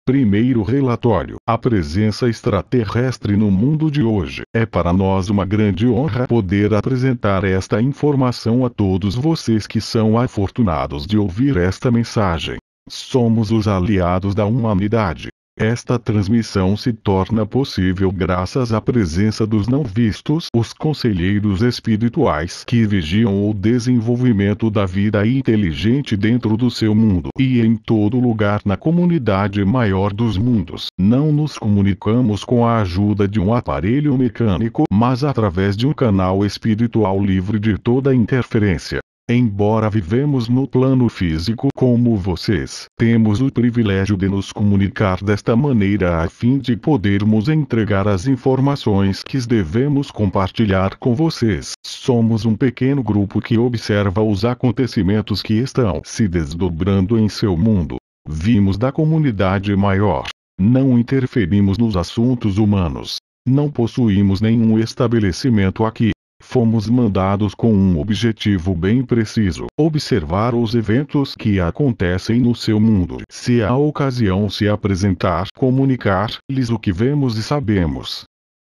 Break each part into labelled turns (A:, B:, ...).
A: Primeiro relatório: a presença extraterrestre no mundo de hoje. É para nós uma grande honra poder apresentar esta informação a todos vocês que são afortunados de ouvir esta mensagem. Somos os aliados da humanidade. Esta transmissão se torna possível graças à presença dos não vistos, os conselheiros espirituais que vigiam o desenvolvimento da vida inteligente dentro do seu mundo e em todo lugar na comunidade maior dos mundos. Não nos comunicamos com a ajuda de um aparelho mecânico, mas através de um canal espiritual livre de toda interferência. Embora vivemos no plano físico como vocês, temos o privilégio de nos comunicar desta maneira a fim de podermos entregar as informações que devemos compartilhar com vocês. Somos um pequeno grupo que observa os acontecimentos que estão se desdobrando em seu mundo. Vimos da comunidade maior. Não interferimos nos assuntos humanos. Não possuímos nenhum estabelecimento aqui. Fomos mandados com um objetivo bem preciso: observar os eventos que acontecem no seu mundo. Se a ocasião se apresentar, comunicar-lhes o que vemos e sabemos.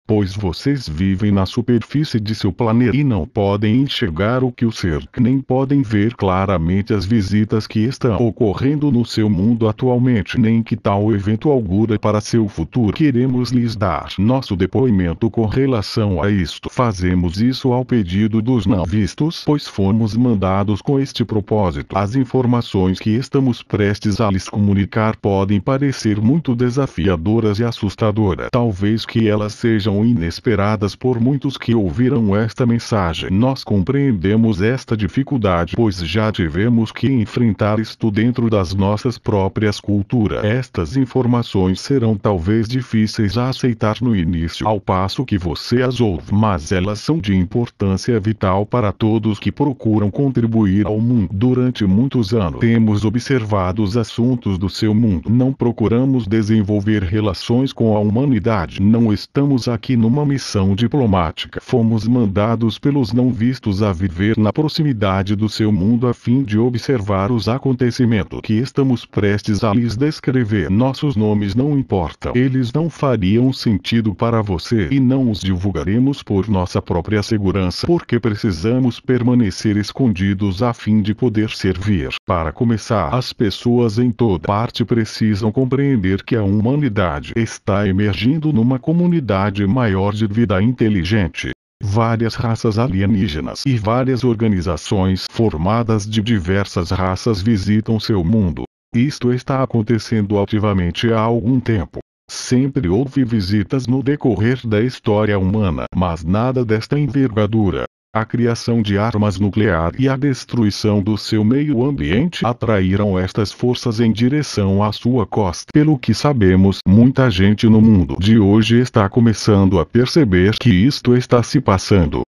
A: Pois vocês vivem na superfície de seu planeta e não podem enxergar o que o cerca, nem podem ver claramente as visitas que estão ocorrendo no seu mundo atualmente, nem que tal evento augura para seu futuro. Queremos lhes dar nosso depoimento com relação a isto. Fazemos isso ao pedido dos não vistos, pois fomos mandados com este propósito. As informações que estamos prestes a lhes comunicar podem parecer muito desafiadoras e assustadoras. Talvez que elas sejam inesperadas por muitos que ouviram esta mensagem. Nós compreendemos esta dificuldade, pois já tivemos que enfrentar isto dentro das nossas próprias culturas. Estas informações serão talvez difíceis a aceitar no início, ao passo que você as ouve, mas elas são de importância vital para todos que procuram contribuir ao mundo. Durante muitos anos temos observado os assuntos do seu mundo. Não procuramos desenvolver relações com a humanidade. Não estamos aqui numa missão diplomática. Fomos mandados pelos não vistos a viver na proximidade do seu mundo a fim de observar os acontecimentos que estamos prestes a lhes descrever. Nossos nomes não importam. Eles não fariam sentido para você e não os divulgaremos por nossa própria segurança, porque precisamos permanecer escondidos a fim de poder servir. Para começar, as pessoas em toda parte precisam compreender que a humanidade está emergindo numa comunidade maior de vida inteligente. Várias raças alienígenas e várias organizações formadas de diversas raças visitam seu mundo. Isto está acontecendo ativamente há algum tempo. Sempre houve visitas no decorrer da história humana, mas nada desta envergadura. A criação de armas nucleares e a destruição do seu meio ambiente atraíram estas forças em direção à sua costa. Pelo que sabemos, muita gente no mundo de hoje está começando a perceber que isto está se passando.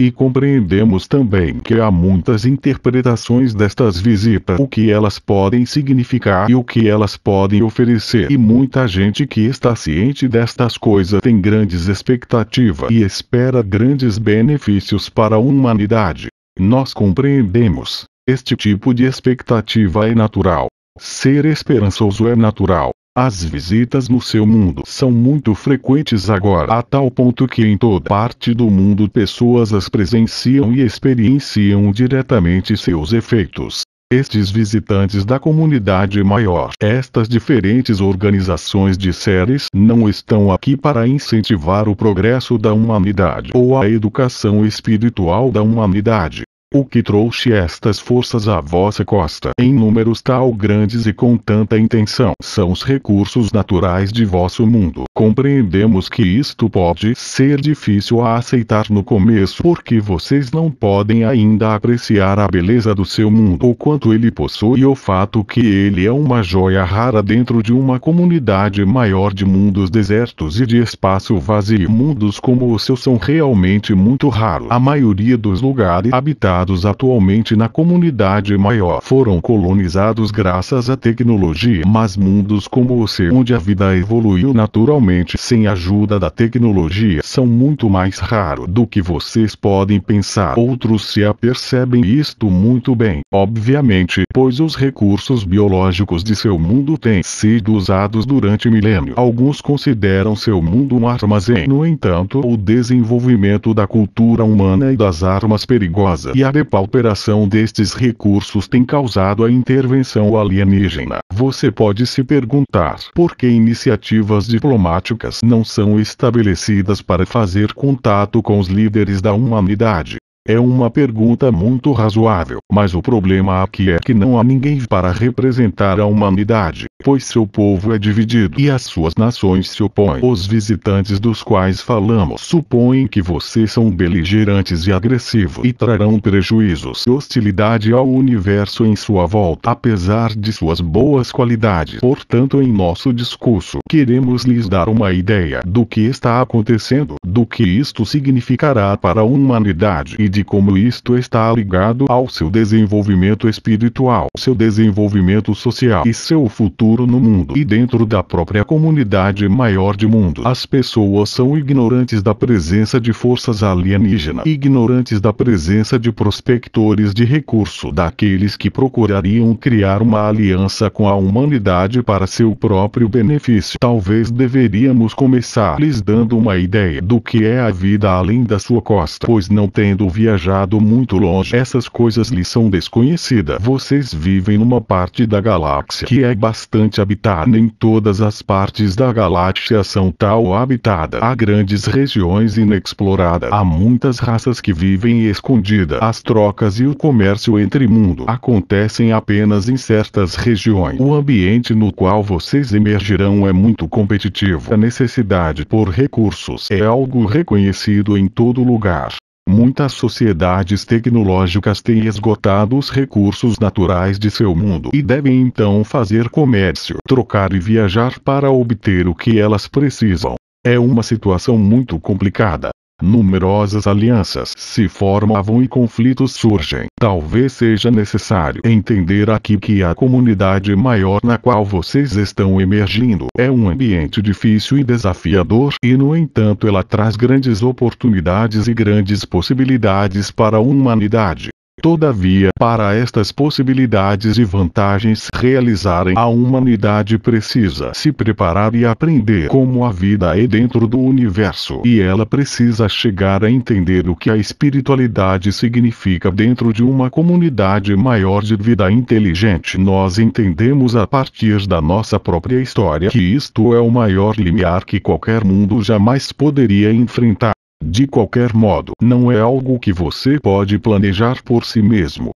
A: E compreendemos também que há muitas interpretações destas visitas, o que elas podem significar e o que elas podem oferecer. E muita gente que está ciente destas coisas tem grandes expectativas e espera grandes benefícios para a humanidade. Nós compreendemos. Este tipo de expectativa é natural. Ser esperançoso é natural. As visitas no seu mundo são muito frequentes agora, a tal ponto que em toda parte do mundo pessoas as presenciam e experienciam diretamente seus efeitos. Estes visitantes da comunidade maior, estas diferentes organizações de seres, não estão aqui para incentivar o progresso da humanidade ou a educação espiritual da humanidade. O que trouxe estas forças à vossa costa, em números tão grandes e com tanta intenção, são os recursos naturais de vosso mundo. Compreendemos que isto pode ser difícil a aceitar no começo, porque vocês não podem ainda apreciar a beleza do seu mundo, o quanto ele possui e o fato que ele é uma joia rara dentro de uma comunidade maior de mundos desertos e de espaço vazio. Mundos como o seu são realmente muito raros. A maioria dos lugares habitados colonizados atualmente na comunidade maior foram colonizados graças à tecnologia, mas mundos como o seu, onde a vida evoluiu naturalmente sem a ajuda da tecnologia, são muito mais raros do que vocês podem pensar. Outros se apercebem isto muito bem, obviamente, pois os recursos biológicos de seu mundo têm sido usados durante milênios. Alguns consideram seu mundo um armazém. No entanto, o desenvolvimento da cultura humana e das armas perigosas e a depauperação destes recursos tem causado a intervenção alienígena. Você pode se perguntar por que iniciativas diplomáticas não são estabelecidas para fazer contato com os líderes da humanidade. É uma pergunta muito razoável, mas o problema aqui é que não há ninguém para representar a humanidade, pois seu povo é dividido e as suas nações se opõem. Os visitantes dos quais falamos supõem que vocês são beligerantes e agressivos e trarão prejuízos e hostilidade ao universo em sua volta, apesar de suas boas qualidades. Portanto, em nosso discurso, queremos lhes dar uma ideia do que está acontecendo, do que isto significará para a humanidade e de como isto está ligado ao seu desenvolvimento espiritual, seu desenvolvimento social e seu futuro no mundo e dentro da própria comunidade maior de mundo. As pessoas são ignorantes da presença de forças alienígenas, ignorantes da presença de prospectores de recurso, daqueles que procurariam criar uma aliança com a humanidade para seu próprio benefício. Talvez deveríamos começar lhes dando uma ideia do que é a vida além da sua costa, pois não tendo viajado muito longe, essas coisas lhes são desconhecidas. Vocês vivem numa parte da galáxia que é bastante habitada. Nem todas as partes da galáxia são tal habitada. Há grandes regiões inexploradas. Há muitas raças que vivem escondidas. As trocas e o comércio entre mundos acontecem apenas em certas regiões. O ambiente no qual vocês emergirão é muito competitivo. A necessidade por recursos é algo reconhecido em todo lugar. Muitas sociedades tecnológicas têm esgotado os recursos naturais de seu mundo e devem então fazer comércio, trocar e viajar para obter o que elas precisam. É uma situação muito complicada. Numerosas alianças se formavam e conflitos surgem. Talvez seja necessário entender aqui que a comunidade maior na qual vocês estão emergindo é um ambiente difícil e desafiador, e no entanto ela traz grandes oportunidades e grandes possibilidades para a humanidade. Todavia, para estas possibilidades e vantagens realizarem, a humanidade precisa se preparar e aprender como a vida é dentro do universo. E ela precisa chegar a entender o que a espiritualidade significa dentro de uma comunidade maior de vida inteligente. Nós entendemos a partir da nossa própria história que isto é o maior limiar que qualquer mundo jamais poderia enfrentar. De qualquer modo, não é algo que você pode planejar por si mesmo.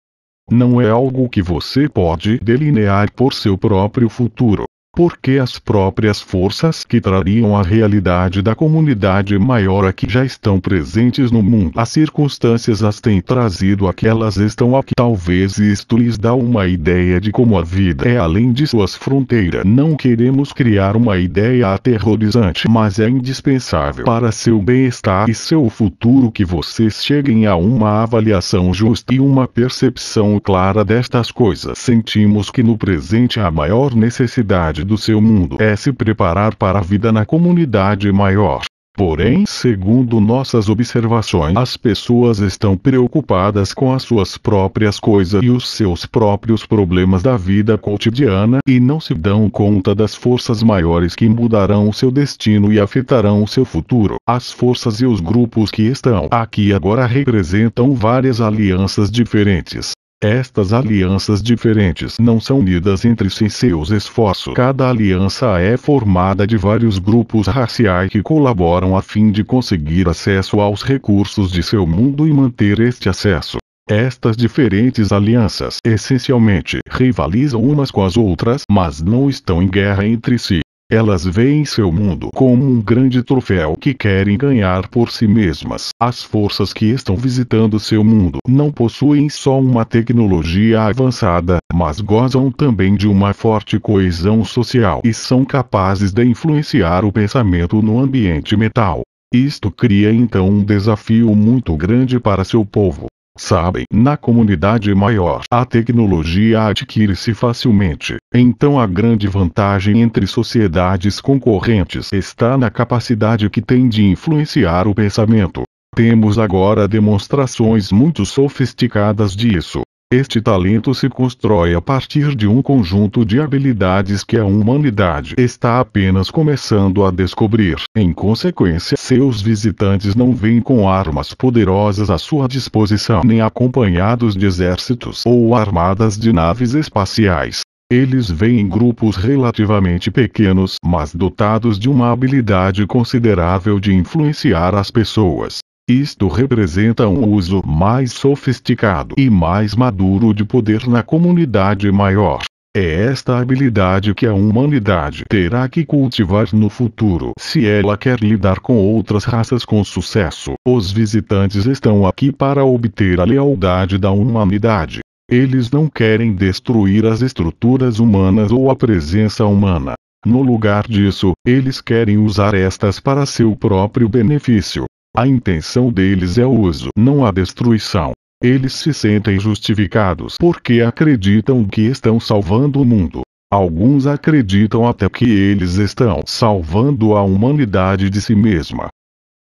A: Não é algo que você pode delinear por seu próprio futuro. Porque as próprias forças que trariam a realidade da comunidade maior aqui já estão presentes no mundo. As circunstâncias as têm trazido aqui, elas estão aqui. Talvez isto lhes dá uma ideia de como a vida é além de suas fronteiras. Não queremos criar uma ideia aterrorizante, mas é indispensável para seu bem-estar e seu futuro que vocês cheguem a uma avaliação justa e uma percepção clara destas coisas. Sentimos que no presente a maior necessidade do seu mundo é se preparar para a vida na comunidade maior. Porém, segundo nossas observações, as pessoas estão preocupadas com as suas próprias coisas e os seus próprios problemas da vida cotidiana e não se dão conta das forças maiores que mudarão o seu destino e afetarão o seu futuro. As forças e os grupos que estão aqui agora representam várias alianças diferentes. Estas alianças diferentes não são unidas entre si em seus esforços. Cada aliança é formada de vários grupos raciais que colaboram a fim de conseguir acesso aos recursos de seu mundo e manter este acesso. Estas diferentes alianças, essencialmente, rivalizam umas com as outras, mas não estão em guerra entre si. Elas veem seu mundo como um grande troféu que querem ganhar por si mesmas. As forças que estão visitando seu mundo não possuem só uma tecnologia avançada, mas gozam também de uma forte coesão social e são capazes de influenciar o pensamento no ambiente mental. Isto cria então um desafio muito grande para seu povo. Sabem, na comunidade maior, a tecnologia adquire-se facilmente. Então a grande vantagem entre sociedades concorrentes está na capacidade que tem de influenciar o pensamento. Temos agora demonstrações muito sofisticadas disso. Este talento se constrói a partir de um conjunto de habilidades que a humanidade está apenas começando a descobrir. Em consequência, seus visitantes não vêm com armas poderosas à sua disposição, nem acompanhados de exércitos ou armadas de naves espaciais. Eles vêm em grupos relativamente pequenos, mas dotados de uma habilidade considerável de influenciar as pessoas. Isto representa um uso mais sofisticado e mais maduro de poder na comunidade maior. É esta habilidade que a humanidade terá que cultivar no futuro se ela quer lidar com outras raças com sucesso. Os visitantes estão aqui para obter a lealdade da humanidade. Eles não querem destruir as estruturas humanas ou a presença humana. No lugar disso, eles querem usar estas para seu próprio benefício. A intenção deles é o uso, não a destruição. Eles se sentem justificados porque acreditam que estão salvando o mundo. Alguns acreditam até que eles estão salvando a humanidade de si mesma.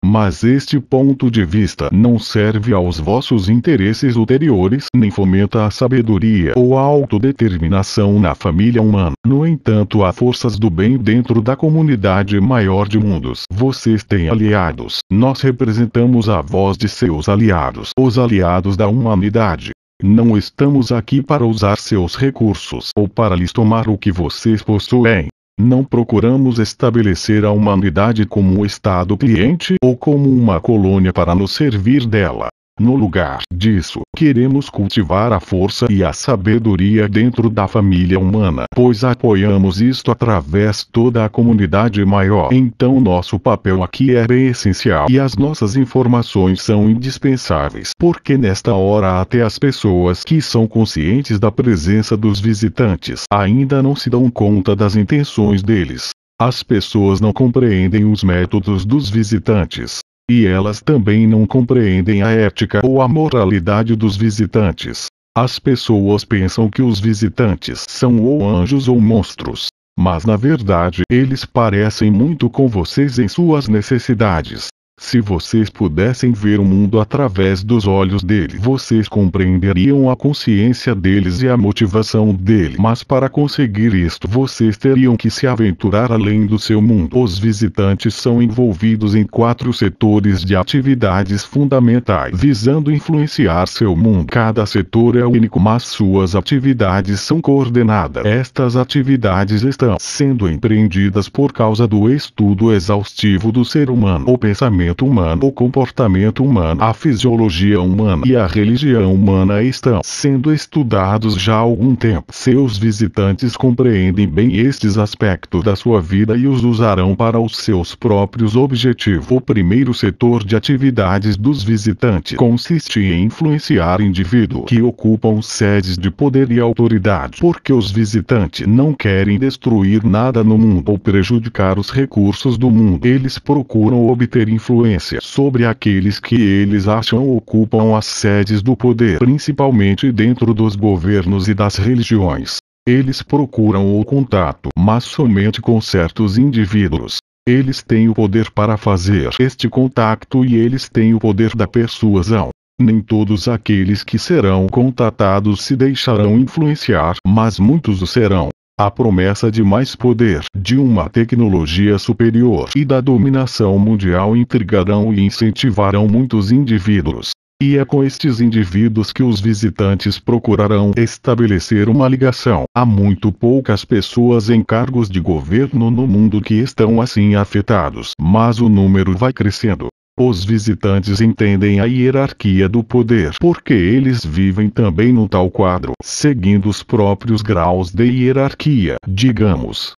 A: Mas este ponto de vista não serve aos vossos interesses ulteriores, nem fomenta a sabedoria ou a autodeterminação na família humana. No entanto, há forças do bem dentro da comunidade maior de mundos. Vocês têm aliados. Nós representamos a voz de seus aliados, os aliados da humanidade. Não estamos aqui para usar seus recursos ou para lhes tomar o que vocês possuem. Não procuramos estabelecer a humanidade como um estado cliente ou como uma colônia para nos servir dela. No lugar disso, queremos cultivar a força e a sabedoria dentro da família humana, pois apoiamos isto através toda a comunidade maior. Então nosso papel aqui é bem essencial e as nossas informações são indispensáveis, porque nesta hora até as pessoas que são conscientes da presença dos visitantes ainda não se dão conta das intenções deles. As pessoas não compreendem os métodos dos visitantes. E elas também não compreendem a ética ou a moralidade dos visitantes. As pessoas pensam que os visitantes são ou anjos ou monstros. Mas na verdade, eles parecem muito com vocês em suas necessidades. Se vocês pudessem ver o mundo através dos olhos dele, vocês compreenderiam a consciência deles e a motivação dele. Mas para conseguir isto, vocês teriam que se aventurar além do seu mundo. Os visitantes são envolvidos em 4 setores de atividades fundamentais, visando influenciar seu mundo. Cada setor é único, mas suas atividades são coordenadas. Estas atividades estão sendo empreendidas por causa do estudo exaustivo do ser humano, o pensamento humano, o comportamento humano, a fisiologia humana e a religião humana estão sendo estudados já há algum tempo. Seus visitantes compreendem bem estes aspectos da sua vida e os usarão para os seus próprios objetivos. O primeiro setor de atividades dos visitantes consiste em influenciar indivíduos que ocupam sedes de poder e autoridade, porque os visitantes não querem destruir nada no mundo ou prejudicar os recursos do mundo. Eles procuram obter influência sobre aqueles que eles acham ocupam as sedes do poder, principalmente dentro dos governos e das religiões. Eles procuram o contato, mas somente com certos indivíduos. Eles têm o poder para fazer este contato e eles têm o poder da persuasão. Nem todos aqueles que serão contatados se deixarão influenciar, mas muitos o serão. A promessa de mais poder, de uma tecnologia superior e da dominação mundial intrigarão e incentivarão muitos indivíduos. E é com estes indivíduos que os visitantes procurarão estabelecer uma ligação. Há muito poucas pessoas em cargos de governo no mundo que estão assim afetados, mas o número vai crescendo. Os visitantes entendem a hierarquia do poder porque eles vivem também no tal quadro, seguindo os próprios graus de hierarquia, digamos.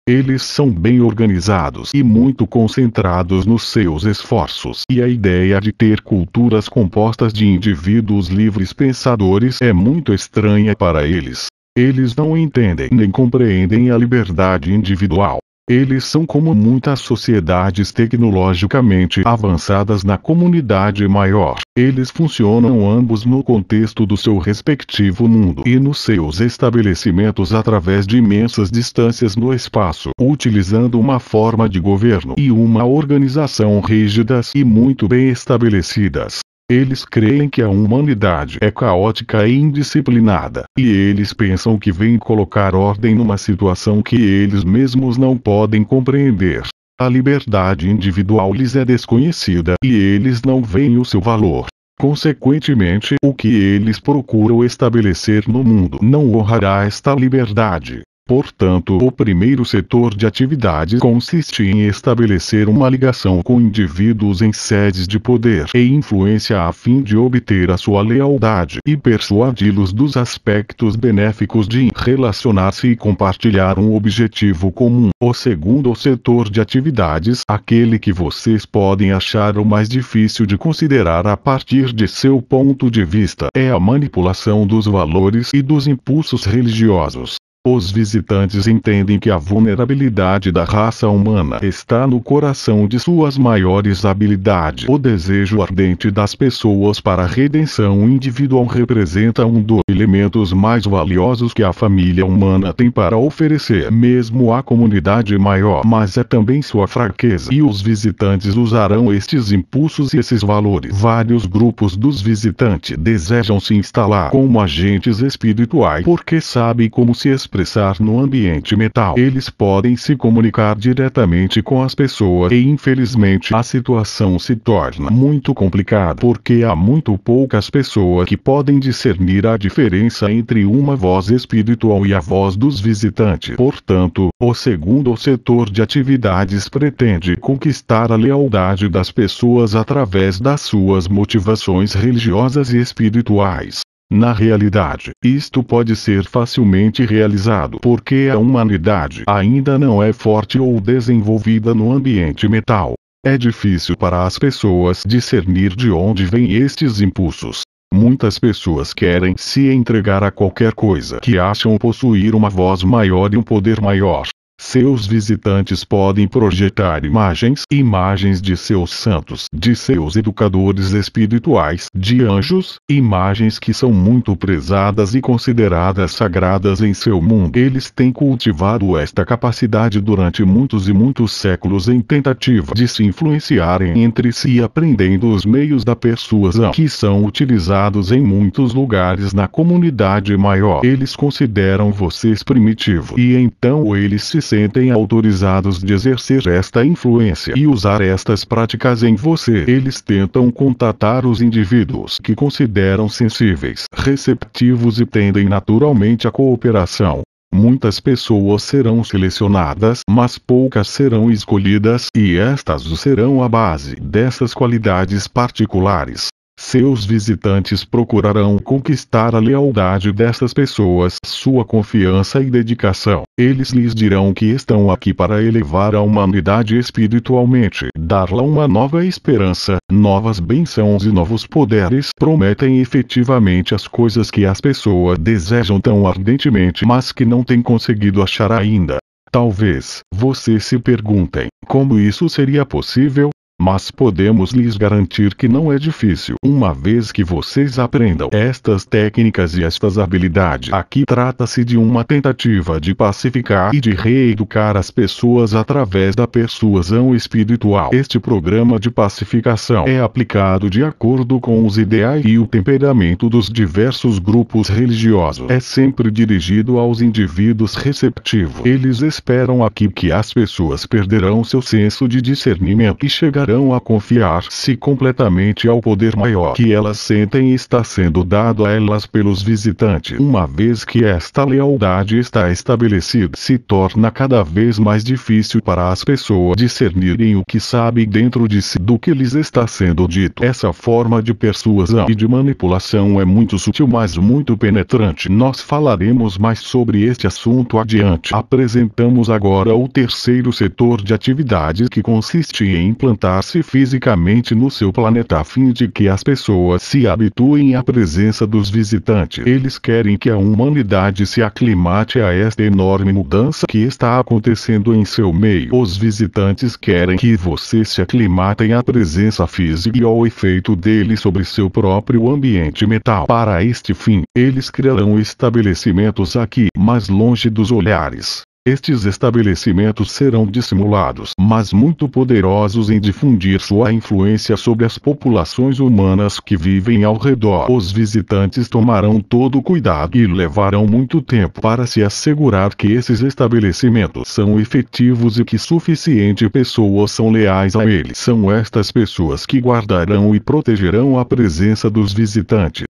A: Eles são bem organizados e muito concentrados nos seus esforços. E a ideia de ter culturas compostas de indivíduos livres pensadores é muito estranha para eles. Eles não entendem nem compreendem a liberdade individual. Eles são como muitas sociedades tecnologicamente avançadas na comunidade maior. Eles funcionam ambos no contexto do seu respectivo mundo e nos seus estabelecimentos através de imensas distâncias no espaço, utilizando uma forma de governo e uma organização rígidas e muito bem estabelecidas. Eles creem que a humanidade é caótica e indisciplinada, e eles pensam que vêm colocar ordem numa situação que eles mesmos não podem compreender. A liberdade individual lhes é desconhecida e eles não veem o seu valor. Consequentemente, o que eles procuram estabelecer no mundo não honrará esta liberdade. Portanto, o primeiro setor de atividades consiste em estabelecer uma ligação com indivíduos em sedes de poder e influência a fim de obter a sua lealdade e persuadi-los dos aspectos benéficos de relacionar-se e compartilhar um objetivo comum. O segundo setor de atividades, aquele que vocês podem achar o mais difícil de considerar a partir de seu ponto de vista, é a manipulação dos valores e dos impulsos religiosos. Os visitantes entendem que a vulnerabilidade da raça humana está no coração de suas maiores habilidades. O desejo ardente das pessoas para a redenção individual representa um dos elementos mais valiosos que a família humana tem para oferecer, mesmo à comunidade maior, mas é também sua fraqueza. E os visitantes usarão estes impulsos e esses valores. Vários grupos dos visitantes desejam se instalar como agentes espirituais porque sabem como se expressar no ambiente mental. Eles podem se comunicar diretamente com as pessoas e infelizmente a situação se torna muito complicada porque há muito poucas pessoas que podem discernir a diferença entre uma voz espiritual e a voz dos visitantes. Portanto, o segundo setor de atividades pretende conquistar a lealdade das pessoas através das suas motivações religiosas e espirituais. Na realidade, isto pode ser facilmente realizado porque a humanidade ainda não é forte ou desenvolvida no ambiente mental. É difícil para as pessoas discernir de onde vêm estes impulsos. Muitas pessoas querem se entregar a qualquer coisa que acham possuir uma voz maior e um poder maior. Seus visitantes podem projetar imagens de seus santos, de seus educadores espirituais, de anjos, imagens que são muito prezadas e consideradas sagradas em seu mundo. Eles têm cultivado esta capacidade durante muitos e muitos séculos em tentativa de se influenciarem entre si, aprendendo os meios da persuasão que são utilizados em muitos lugares na comunidade maior. Eles consideram vocês primitivo e então eles se sentem autorizados de exercer esta influência e usar estas práticas em você. Eles tentam contatar os indivíduos que consideram sensíveis, receptivos e tendem naturalmente à cooperação. Muitas pessoas serão selecionadas, mas poucas serão escolhidas, e estas serão a base dessas qualidades particulares. Seus visitantes procurarão conquistar a lealdade dessas pessoas, sua confiança e dedicação. Eles lhes dirão que estão aqui para elevar a humanidade espiritualmente, dar-lhe uma nova esperança, novas bênçãos e novos poderes. Prometem efetivamente as coisas que as pessoas desejam tão ardentemente, mas que não têm conseguido achar ainda. Talvez vocês se perguntem, como isso seria possível? Mas podemos lhes garantir que não é difícil, uma vez que vocês aprendam estas técnicas e estas habilidades. Aqui trata-se de uma tentativa de pacificar e de reeducar as pessoas através da persuasão espiritual. Este programa de pacificação é aplicado de acordo com os ideais e o temperamento dos diversos grupos religiosos. É sempre dirigido aos indivíduos receptivos. Eles esperam aqui que as pessoas perderão seu senso de discernimento e chegarão a confiar-se completamente ao poder maior que elas sentem está sendo dado a elas pelos visitantes. Uma vez que esta lealdade está estabelecida, se torna cada vez mais difícil para as pessoas discernirem o que sabem dentro de si do que lhes está sendo dito. Essa forma de persuasão e de manipulação é muito sutil, mas muito penetrante. Nós falaremos mais sobre este assunto adiante. Apresentamos agora o terceiro setor de atividades, que consiste em implantar instalar-se fisicamente no seu planeta a fim de que as pessoas se habituem à presença dos visitantes. Eles querem que a humanidade se aclimate a esta enorme mudança que está acontecendo em seu meio. Os visitantes querem que você se aclimatem à presença física e ao efeito dele sobre seu próprio ambiente mental. Para este fim, eles criarão estabelecimentos aqui, mais longe dos olhares. Estes estabelecimentos serão dissimulados, mas muito poderosos em difundir sua influência sobre as populações humanas que vivem ao redor. Os visitantes tomarão todo o cuidado e levarão muito tempo para se assegurar que esses estabelecimentos são efetivos e que suficientes pessoas são leais a eles. São estas pessoas que guardarão e protegerão a presença dos visitantes.